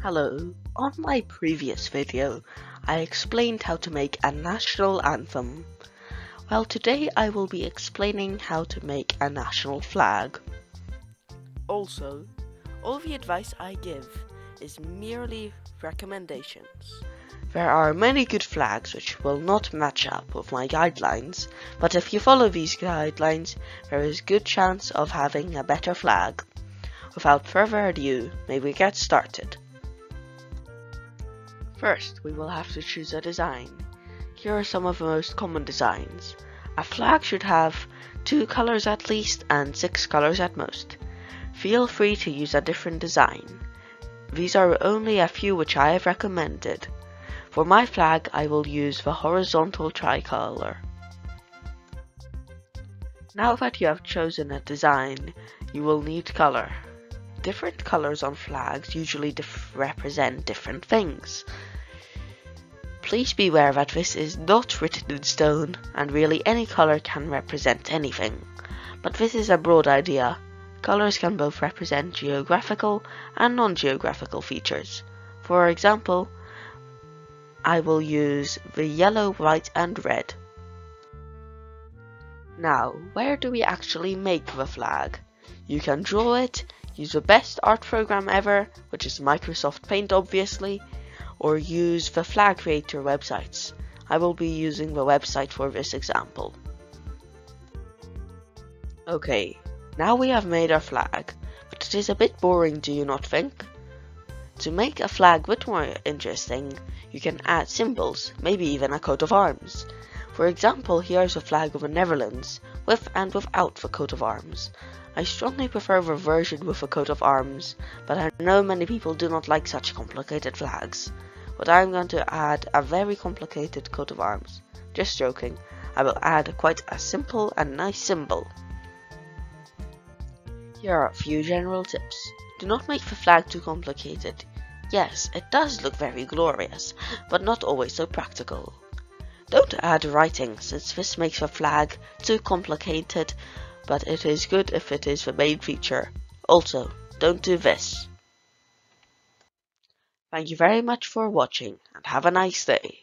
Hello, on my previous video, I explained how to make a national anthem. Well, today I will be explaining how to make a national flag. Also, all the advice I give is merely recommendations. There are many good flags which will not match up with my guidelines, but if you follow these guidelines, there is good chance of having a better flag. Without further ado, may we get started. First, we will have to choose a design. Here are some of the most common designs. A flag should have 2 colors at least and 6 colors at most. Feel free to use a different design. These are only a few which I have recommended. For my flag, I will use the horizontal tricolor. Now that you have chosen a design, you will need color. Different colors on flags usually represent different things. Please be aware that this is not written in stone, and really any color can represent anything. But this is a broad idea. Colors can both represent geographical and non-geographical features. For example, I will use the yellow, white and red. Now, where do we actually make the flag? You can draw it, use the best art program ever, which is Microsoft Paint obviously, or use the flag creator websites. I will be using the website for this example. Okay, now we have made our flag, but it is a bit boring, do you not think? To make a flag a bit more interesting, you can add symbols, maybe even a coat of arms. For example, here's a flag of the Netherlands, with and without the coat of arms. I strongly prefer the version with a coat of arms, but I know many people do not like such complicated flags. But I'm going to add a very complicated coat of arms. Just joking, I will add quite a simple and nice symbol. Here are a few general tips. Do not make the flag too complicated. Yes, it does look very glorious, but not always so practical. Don't add writing, since this makes the flag too complicated, but it is good if it is the main feature. Also, don't do this. Thank you very much for watching, and have a nice day.